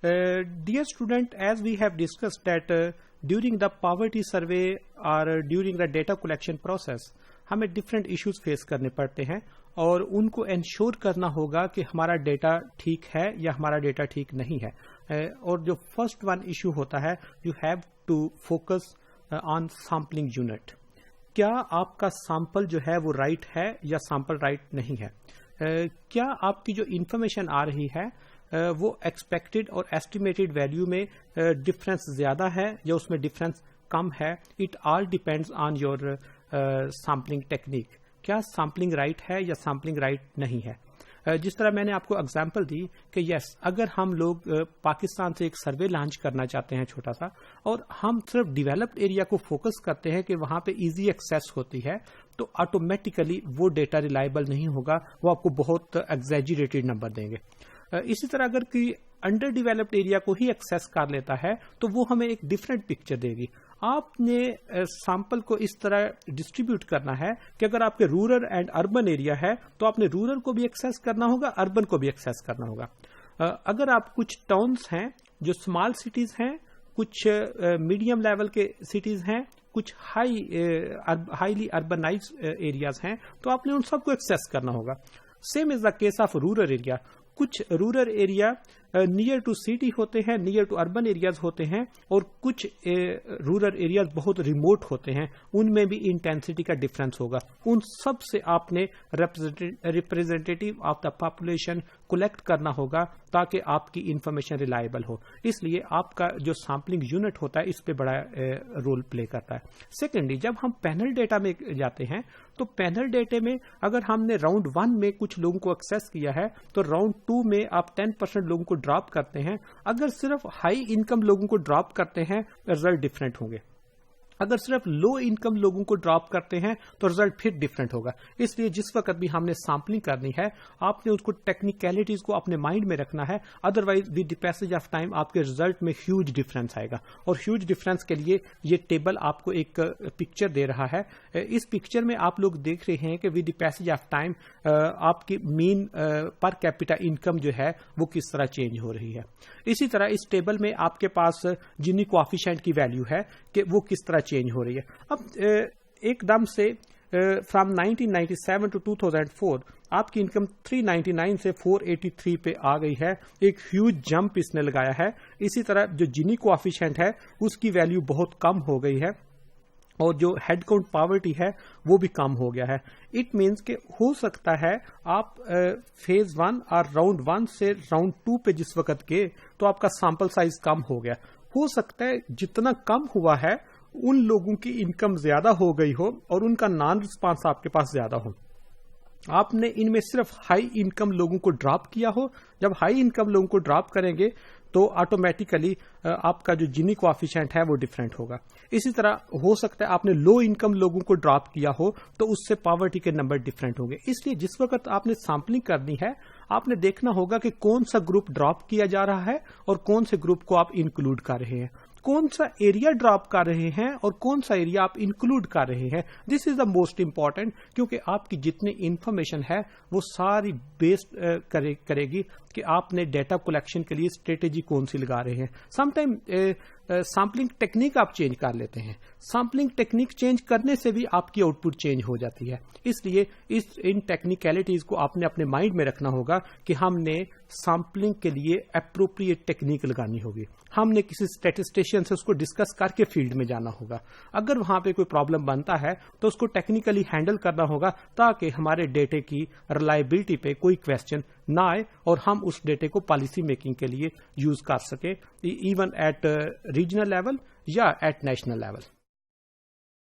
Dear student, as we have discussed that during the poverty survey or during the data collection process, हमें different issues face करने पड़ते हैं और उनको ensure करना होगा कि हमारा डेटा ठीक है या हमारा डेटा ठीक नहीं है। और जो फर्स्ट वन इशू होता है, you have to focus on sampling unit। क्या आपका सैंपल जो है वो राइट है या सैंपल राइट नहीं है? क्या आपकी जो इंफॉर्मेशन आ रही है वो एक्सपेक्टेड और एस्टिमेटेड वैल्यू में डिफरेंस ज्यादा है या उसमें डिफरेंस कम है? It all depends on your sampling technique. क्या सैम्पलिंग राइट है या सैम्पलिंग राइट नहीं है? जिस तरह मैंने आपको एग्जांपल दी कि यस, अगर हम लोग पाकिस्तान से एक सर्वे लॉन्च करना चाहते हैं छोटा सा, और हम सिर्फ डेवलप्ड एरिया को फोकस करते हैं कि वहां पे इजी एक्सेस होती है, तो ऑटोमेटिकली वो डेटा रिलायबल नहीं होगा, वो आपको बहुत एग्जैजरेटेड नंबर देंगे। इसी तरह अगर कोई अंडर डेवलप्ड एरिया को ही एक्सेस कर लेता है तो वो हमें एक डिफरेंट पिक्चर देगी। आपने सैंपल को इस तरह डिस्ट्रीब्यूट करना है कि अगर आपके रूरल एंड अर्बन एरिया है तो आपने रूरल को भी एक्सेस करना होगा, अर्बन को भी एक्सेस करना होगा। अगर आप कुछ टाउन्स हैं जो स्मॉल सिटीज हैं, कुछ मीडियम लेवल के सिटीज हैं, कुछ हाईली अर्बनाइज एरियाज हैं, तो आपने उन सबको एक्सेस करना होगा। Same is the case of rural area. कुछ rural area near to city होते हैं, नियर टू अर्बन एरियाज होते हैं, और कुछ रूरल एरियाज बहुत रिमोट होते हैं, उनमें भी इंटेंसिटी का डिफरेंस होगा। उन सब से आपने representative of the population collect करना होगा ताकि आपकी इंफॉर्मेशन रिलायबल हो। इसलिए आपका जो सैम्पलिंग यूनिट होता है इस पे बड़ा रोल प्ले करता है। सेकेंडली, जब हम पैनल डेटा में जाते हैं तो पैनल डेटा में अगर हमने राउंड 1 में कुछ लोगों को एक्सेस किया है तो राउंड 2 में आप 10% लोगों को ड्रॉप करते हैं। अगर सिर्फ हाई इनकम लोगों को ड्रॉप करते हैं रिजल्ट डिफरेंट होंगे। अगर सिर्फ लो इनकम लोगों को ड्रॉप करते हैं तो रिजल्ट फिर डिफरेंट होगा। इसलिए जिस वक्त भी हमने सैम्पलिंग करनी है आपने उसको टेक्निकलिटीज को अपने माइंड में रखना है, otherwise with the passage of time आपके रिजल्ट में ह्यूज डिफरेंस आएगा। और ह्यूज डिफरेंस के लिए ये टेबल आपको एक पिक्चर दे रहा है। इस पिक्चर में आप लोग देख रहे हैं कि with the passage of time आपकी मीन पर कैपिटा इनकम जो है वो किस तरह चेंज हो रही है। इसी तरह इस टेबल में आपके पास जिनी कोएफिशिएंट की वैल्यू है कि वो किस तरह चेंज हो रही है। अब एकदम से फ्रॉम 1997 टू 2004 आपकी इनकम 399 से 483 पे आ गई है। एक ह्यूज जंप इसने लगाया है। इसी तरह जो जिनी कोएफिशिएंट है उसकी वैल्यू बहुत कम हो गई है और जो हेड काउंट पॉवर्टी है वो भी कम हो गया है। इट मीन्स कि हो सकता है आप फेज 1 और राउंड 1 से राउंड 2 पे जिस वक्त गए तो आपका सैंपल साइज कम हो गया। हो सकता है जितना कम हुआ है उन लोगों की इनकम ज्यादा हो गई हो और उनका नॉन रिस्पांस आपके पास ज्यादा हो। आपने इनमें सिर्फ हाई इनकम लोगों को ड्रॉप किया हो। जब हाई इनकम लोगों को ड्रॉप करेंगे तो ऑटोमेटिकली आपका जो जिनी कोएफिशिएंट है वो डिफरेंट होगा। इसी तरह हो सकता है आपने लो इनकम लोगों को ड्रॉप किया हो तो उससे पॉवर्टी के नंबर डिफरेंट होंगे। इसलिए जिस वक्त आपने सैम्पलिंग करनी है आपने देखना होगा कि कौन सा ग्रुप ड्रॉप किया जा रहा है और कौन से ग्रुप को आप इंक्लूड कर रहे हैं, कौन सा एरिया ड्रॉप कर रहे हैं और कौन सा एरिया आप इंक्लूड कर रहे हैं। This is the most important, क्योंकि आपकी जितनी इंफॉर्मेशन है वो सारी बेस्ड करेगी कि आपने डेटा कलेक्शन के लिए स्ट्रेटेजी कौन सी लगा रहे हैं। समटाइम सैम्पलिंग टेक्निक आप चेंज कर लेते हैं। सैम्पलिंग टेक्निक चेंज करने से भी आपकी आउटपुट चेंज हो जाती है। इसलिए इन टेक्निकलिटीज को आपने अपने माइंड में रखना होगा कि हमने सैम्पलिंग के लिए एप्रोप्रिएट टेक्निक लगानी होगी। हमने किसी स्टैटिस्टिशियन से उसको डिस्कस करके फील्ड में जाना होगा। अगर वहां पे कोई प्रॉब्लम बनता है तो उसको टेक्निकली हैंडल करना होगा ताकि हमारे डेटे की रिलायबिलिटी पे कोई क्वेश्चन ना आए और हम उस डेटे को पॉलिसी मेकिंग के लिए यूज कर सके, इवन एट रीजनल लेवल या एट नेशनल लेवल।